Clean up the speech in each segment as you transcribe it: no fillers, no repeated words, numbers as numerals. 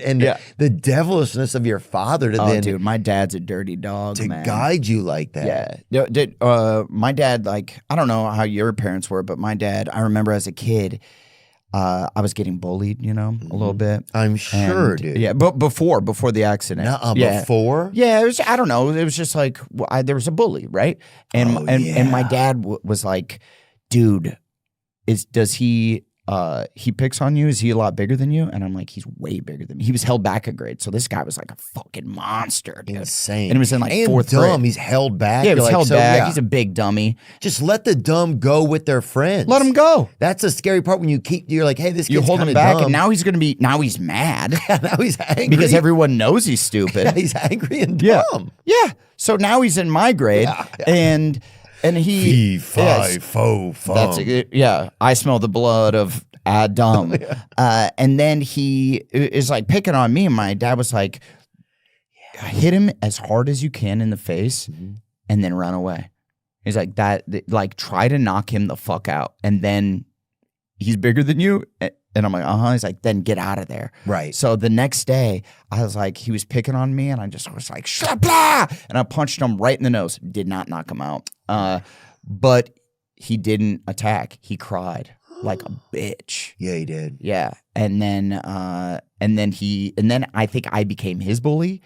And the devilishness of your father to then, dude, my dad's a dirty dog, to man. guide you like that. Yeah. My dad, like, I don't know how your parents were, but my dad, I remember as a kid, I was getting bullied, a little bit. I'm sure, dude. Yeah, but before the accident. Before? Yeah, it was, I don't know. It was just like, there was a bully, right? And and my dad was like, dude, does he picks on you? Is he a lot bigger than you? And I'm like, he's way bigger than me. He was held back a grade. So this guy was like a fucking monster, dude. Insane. And it was in like fourth grade. He's held back. Yeah, he was held back. Yeah. He's a big dummy. Just let the dumb go with their friends. Let him go. That's a scary part when you're like, hey, this kid's you hold him back, and now he's mad. Now he's angry. Because everyone knows he's stupid. Yeah, he's angry and dumb. Yeah. So now he's in my grade, and he... Fee, fi, fo, fum. That's it. Yeah. I smell the blood of Adam. And then he is like picking on me, and my dad was like, hit him as hard as you can in the face and then run away. He's like, try to knock him the fuck out. And then he's bigger than you. And I'm like, He's like, then get out of there. Right. So the next day, I was like, he was picking on me, and I just was like, blah! And I punched him right in the nose. Did not knock him out. But he didn't attack. He cried like a bitch. Yeah, he did. Yeah. And then I think I became his bully,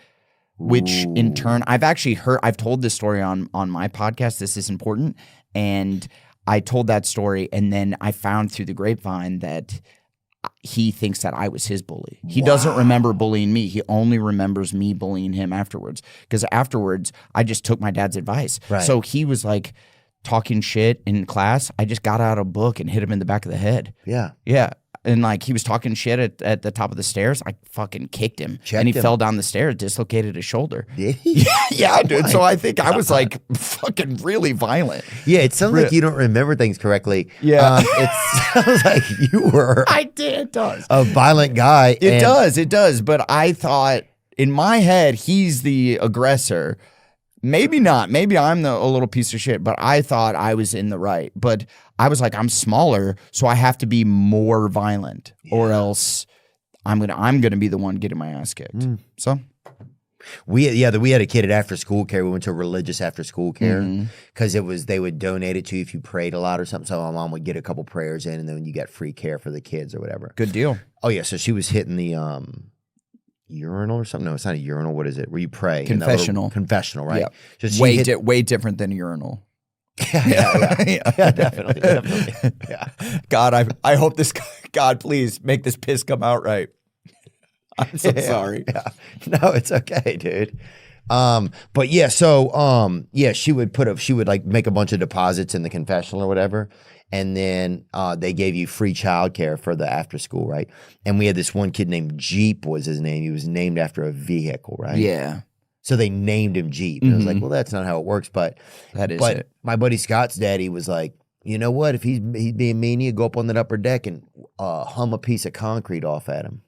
which in turn, I've told this story on my podcast, This Is Important. And I told that story, and then I found through the grapevine that he thinks that I was his bully. He doesn't remember bullying me. He only remembers me bullying him afterwards. Because afterwards, I just took my dad's advice. Right. So he was like talking shit in class. I just got out a book and hit him in the back of the head. Yeah. Yeah. And like he was talking shit at the top of the stairs. I fucking kicked him. Checked him. Fell down the stairs, dislocated his shoulder. Did he? Yeah, dude. So I think I was like fucking really violent. Yeah, it sounds like you don't remember things correctly. Yeah. It sounds like you were I did. It does. a violent guy. It does. But I thought in my head, he's the aggressor. Maybe not. Maybe I'm a little piece of shit, but I thought I was in the right. But I was like, I'm smaller, so I have to be more violent, or else I'm gonna be the one getting my ass kicked. So we had a kid at after school care. We went to a religious after school care because they would donate it to you if you prayed a lot or something. So my mom would get a couple prayers in, and then you got free care for the kids or whatever. Good deal. Oh yeah, so she was hitting the urinal or something. No, it's not a urinal. What is it? Where you pray? Confessional. Confessional, right? Yeah. So way different than a urinal. Yeah, definitely. Yeah. God, I hope God, please make this piss come out right. I'm so sorry. Yeah. No, it's okay, dude. But yeah, so she would like make a bunch of deposits in the confessional or whatever. And then they gave you free childcare for the after school, right? And we had this one kid named Jeep was his name. He was named after a vehicle, right? Yeah. So they named him Jeep. And I was like, well, that's not how it works. But my buddy Scott's daddy was like, you know what? If he's being mean, you go up on that upper deck and hum a piece of concrete off at him.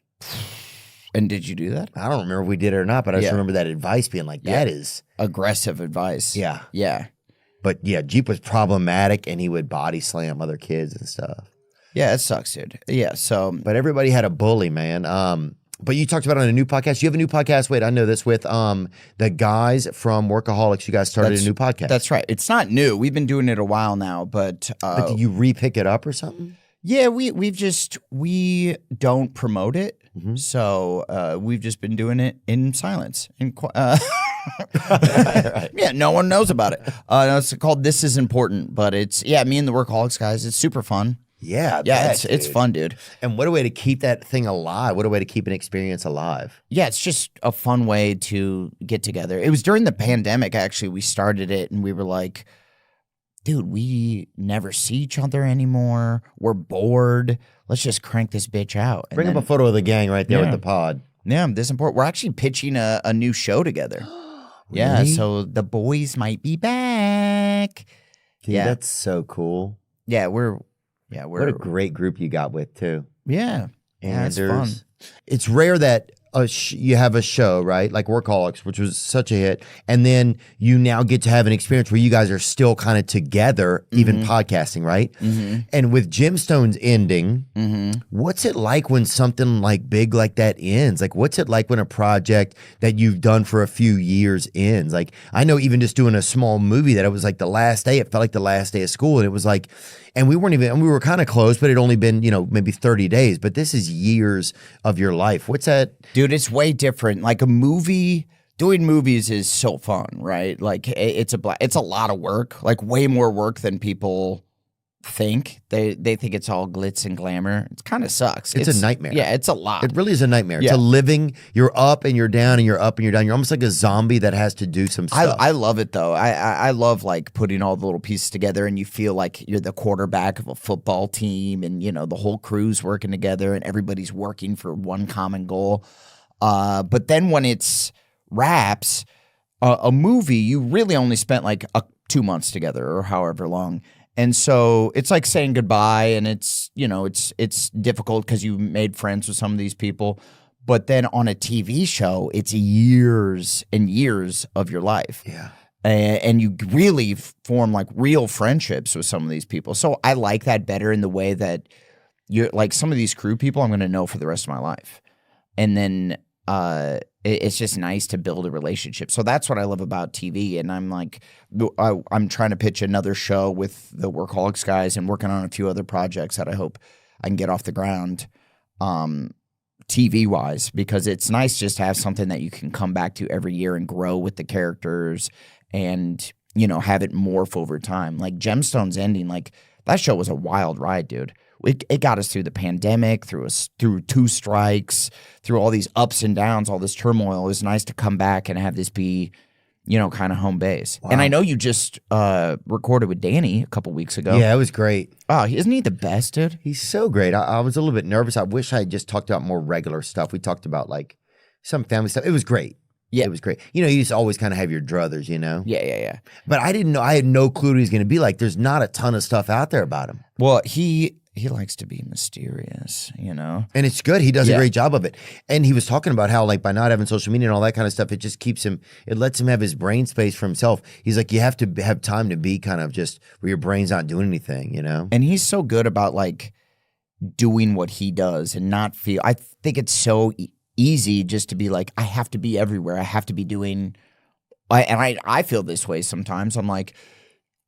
And did you do that? I don't remember if we did it or not, but I just remember that advice being like, that is aggressive advice. Yeah. Yeah. But yeah, Jeep was problematic, and he would body slam other kids and stuff. Yeah, it sucks, dude. Yeah, so. But everybody had a bully, man. But you talked about it on a new podcast. You have a new podcast. Wait, I know this with the guys from Workaholics. You guys started a new podcast. That's right. It's not new. We've been doing it a while now, but did you re-pick it up or something? Yeah, we don't promote it, so we've just been doing it in silence. Right. Yeah, no one knows about it. It's called This Is Important, but it's me and the Workaholics guys. It's super fun. Yeah, it's fun, dude. And what a way to keep that thing alive. What a way to keep an experience alive. Yeah, it's just a fun way to get together. It was during the pandemic, actually, we started it, and we were like, dude, we never see each other anymore. We're bored. Let's just crank this bitch out. Bring up a photo of the gang right there with the pod. Yeah, This Is Important. We're actually pitching a new show together. Really? Yeah, so the boys might be back. Dude, that's so cool. Yeah, we're what a great group you got with too. Yeah. Anders. Yeah, it's fun. It's rare that you have a show, right? Like Workaholics, which was such a hit, and then you now get to have an experience where you guys are still kind of together, even podcasting, right? And with Gemstones ending, what's it like when something like big like that ends? Like, what's it like when a project that you've done for a few years ends? Like, I know even just doing a small movie that it was like the last day, it felt like the last day of school, and it was like, and we were kind of close, but it only been, maybe 30 days, but this is years of your life. What's that? Dude, it's way different. Like a movie, doing movies is so fun, right? Like it's a lot of work, like way more work than people think. They think it's all glitz and glamour. It kind of sucks. It's a nightmare. Yeah, it's a lot. It really is a nightmare. Yeah. It's a living, you're up and you're down and you're up and you're down. You're almost like a zombie that has to do some stuff. I love it though. I love like putting all the little pieces together and you feel like you're the quarterback of a football team and the whole crew's working together and everybody's working for one common goal. But then when it's wraps, a movie, you really only spent like 2 months together or however long. And so it's like saying goodbye, and it's difficult because you made friends with some of these people. But then on a TV show, it's years and years of your life. Yeah. And you really form like real friendships with some of these people. So I like that better in the way that you're like some of these crew people I'm going to know for the rest of my life. And then it's just nice to build a relationship. So that's what I love about TV. And I'm like, I'm trying to pitch another show with the Workaholics guys and working on a few other projects that I hope I can get off the ground TV-wise, because it's nice just to have something that you can come back to every year and grow with the characters and, have it morph over time. Like Gemstones ending, like that show was a wild ride, dude. It got us through the pandemic, through 2 strikes, through all these ups and downs, all this turmoil. It was nice to come back and have this be, kind of home base. Wow. And I know you just recorded with Danny a couple weeks ago. Yeah, it was great. Oh, isn't he the best, dude? He's so great. I was a little bit nervous. I wish I had just talked about more regular stuff. We talked about like some family stuff. It was great. Yeah, it was great. You just always kind of have your druthers, Yeah. But I didn't know. I had no clue what he was going to be like. There's not a ton of stuff out there about him. Well, he likes to be mysterious, And it's good. He does a great job of it. And he was talking about how, like, by not having social media and all that kind of stuff, it just keeps him, it lets him have his brain space for himself. He's like, you have to have time to be kind of just where your brain's not doing anything, And he's so good about, like, doing what he does and not feel, I think it's so easy just to be like, I have to be everywhere. I have to be doing, and I feel this way sometimes. I'm like,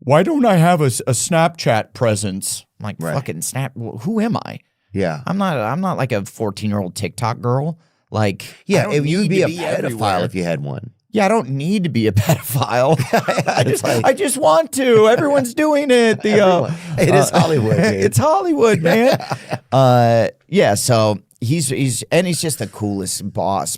why don't I have a Snapchat presence? I'm like, fucking Snap. Who am I? Yeah. I'm not like a 14-year-old TikTok girl. Like, yeah, you'd be a pedophile everywhere. if you had one. Yeah, I don't need to be a pedophile. I just want to. Everyone's doing it. It is Hollywood, dude. It's Hollywood, man. Yeah, so he's just the coolest boss.